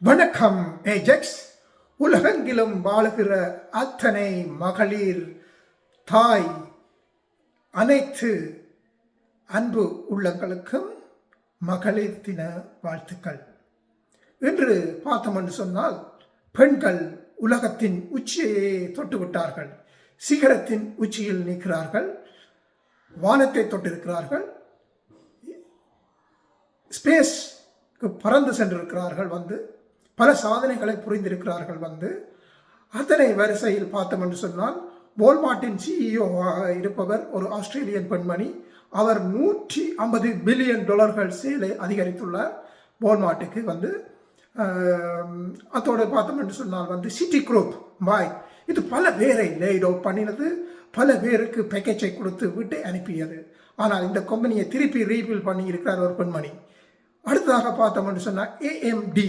வணக்கம் ஏஜெக்ஸ். உலகெங்கிலும் வாழுகிற அத்தனை மகளிர் தாய் அனைத்து அன்பு உள்ளங்களுக்கும் மகளிர் தின வாழ்த்துக்கள். இன்று பார்த்தோம் என்று சொன்னால், பெண்கள் உலகத்தின் உச்சியை தொட்டுவிட்டார்கள். சிகரத்தின் உச்சியில் நிற்கிறார்கள், வானத்தை தொட்டிருக்கிறார்கள், ஸ்பேஸ்க்கு பறந்து சென்றிருக்கிறார்கள், பல சாதனைகளை புரிந்திருக்கிறார்கள். அத்தனை வரிசையில் பார்த்தோம் என்று சொன்னால், வால்மார்ட்டின் சிஇஓவாக இருப்பவர் ஒரு ஆஸ்திரேலியன் பெண்மணி. அவர் $150 பில்லியன் சேலை அதிகரித்துள்ளார் வால்மார்ட்டுக்கு. அதோடு பார்த்தோம் என்று சொன்னால் சிட்டி குரூப் பாய் இது பல பேரை லேட் அவுட் பண்ணினது, பல பேருக்கு பேக்கேஜை கொடுத்து விட்டு அனுப்பியது. ஆனால் இந்த கம்பெனியை திருப்பி ரீபில் பண்ணி இருக்கிறார் ஒரு பெண்மணி. அடுத்ததாக பார்த்தோம் என்று சொன்னால் AMD,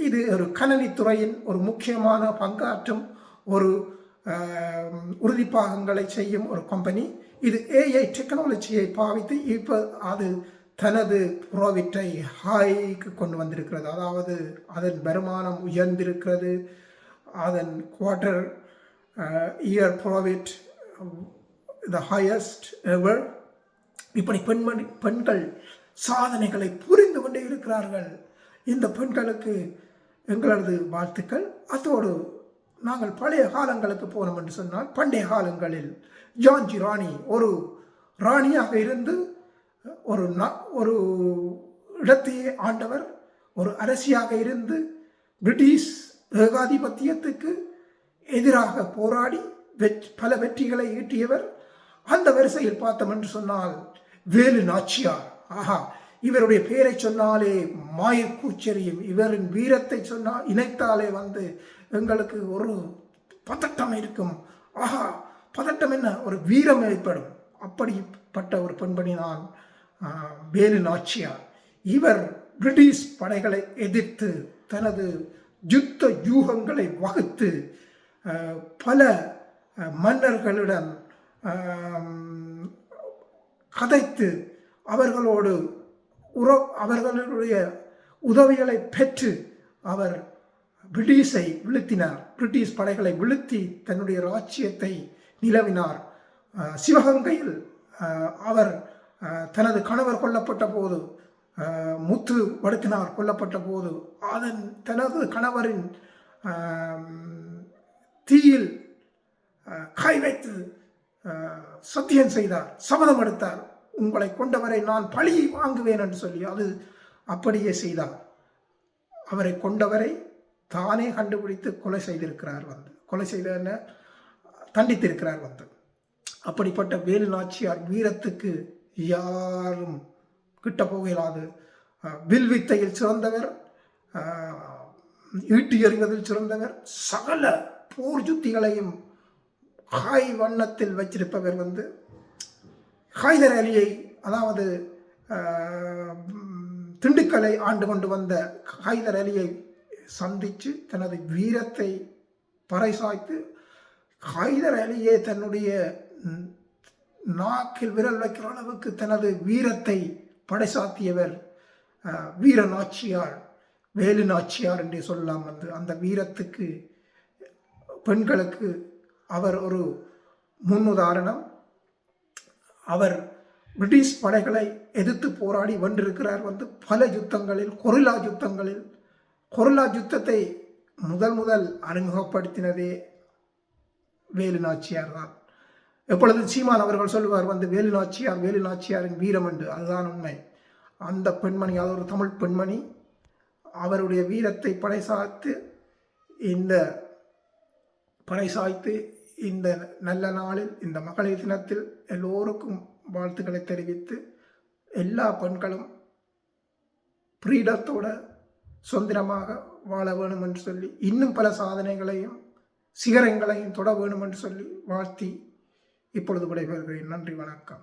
இது ஒரு கணினித்துறையின் ஒரு முக்கியமான பங்காற்றும் ஒரு உறுதிப்பாகங்களை செய்யும் ஒரு கம்பெனி. இது AI டெக்னாலஜியை பாவித்து இப்போ அது தனது ப்ராஃபிட்டை ஹைக்கு கொண்டு வந்திருக்கிறது. அதாவது அதன் வருமானம் உயர்ந்திருக்கிறது. அதன் quarter year profit the highest ever. இப்படி பெண்கள் சாதனைகளை புரிந்து கொண்டே இருக்கிறார்கள். இந்த பெண்களுக்கு எங்களது வாழ்த்துக்கள். அதோடு நாங்கள் பழைய காலங்களுக்கு போனோம் என்று சொன்னால், பண்டைய காலங்களில் ஜான்சி ராணி ஒரு ராணியாக இருந்து ஒரு இடத்தையே ஆண்டவர், ஒரு அரசியாக இருந்து பிரிட்டிஷ் ஏகாதிபத்தியத்துக்கு எதிராக போராடி பல வெற்றிகளை ஈட்டியவர். அந்த வரிசையில் பார்த்தோம் என்று சொன்னால் வேலு நாச்சியார். இவருடைய பெயரை சொன்னாலே மாயக்கூச்சரியும். இவரின் வீரத்தை சொன்னால் இணைத்தாலே எங்களுக்கு ஒரு பதட்டம் இருக்கும். பதட்டம் என்ன, ஒரு வீரம் ஏற்படும். அப்படிப்பட்ட ஒரு பெண்மணி தான் வேலு நாச்சியார். இவர் பிரிட்டிஷ் படைகளை எதிர்த்து தனது யுத்த யூகங்களை வகுத்து பல மன்னர்களிடம் கதைத்து அவர்களுடைய உதவிகளை பெற்று அவர் பிரிட்டிஷை வீழ்த்தினார். பிரிட்டிஷ் படைகளை வீழ்த்தி தன்னுடைய ராஜ்யத்தை நிலவினார். சிவகங்கையில் அவர் தனது கணவர் கொல்லப்பட்ட போது, முத்து வடுக்கினார் கொல்லப்பட்ட போது, தனது கணவரின் தீயில் கை வைத்து சத்தியம் செய்தார், சபதம் எடுத்தார். உங்களை கொண்டவரை நான் பழி வாங்குவேன் என்று சொல்லி அது அப்படியே செய்தார். அவரை கொண்டவரை தானே கண்டுபிடித்து கொலை செய்திருக்கிறார். கொலை செய்த தண்டித்திருக்கிறார். அப்படிப்பட்ட வேலு நாச்சியார் வீரத்துக்கு யாரும் கிட்ட போகலாது. வில்வித்தையில் சிறந்தவர், ஈட்டி எறிவதில் சிறந்தவர், சகல போர் யுத்திகளையும் காய் வண்ணத்தில் வச்சிருப்பவர். ஹைதர் அலியை, அதாவது திண்டுக்கலை ஆண்டு கொண்டு வந்த ஹைதர் அலியை சந்தித்து தனது வீரத்தை பறைசாய்த்து, ஹைதர் அலியே தன்னுடைய நாக்கில் விரல் வைக்கிற அளவுக்கு தனது வீரத்தை படைசாத்தியவர் வீர நாச்சியார், வேலு நாச்சியார் என்றே சொல்லலாம். அந்த வீரத்துக்கு பெண்களுக்கு அவர் ஒரு முன்னுதாரணம். அவர் பிரிட்டிஷ் படைகளை எதிர்த்து போராடி வென்றிருக்கிறார். பல யுத்தங்களில், கொரில்லா யுத்தத்தை முதல் அறிமுகப்படுத்தினதே வேலு நாச்சியார் தான். எப்பொழுது சீமான் அவர்கள் சொல்லுவார் வேலு நாச்சியாரின் வீரம் என்று. அதுதான் உண்மை. அந்த பெண்மணி, அது ஒரு தமிழ் பெண்மணி, அவருடைய வீரத்தை பறைசாய்த்து இந்த நல்ல நாளில், இந்த மகளிர் தினத்தில் எல்லோருக்கும் வாழ்த்துக்களை தெரிவித்து, எல்லா பெண்களும் ஃப்ரீடத்தோட சுதந்திரமாக வாழ வேணும் என்று சொல்லி, இன்னும் பல சாதனைகளையும் சிகரங்களையும் தொட வேணும் என்று சொல்லி வாழ்த்தி இப்பொழுது விடைபெறுகிறேன். நன்றி, வணக்கம்.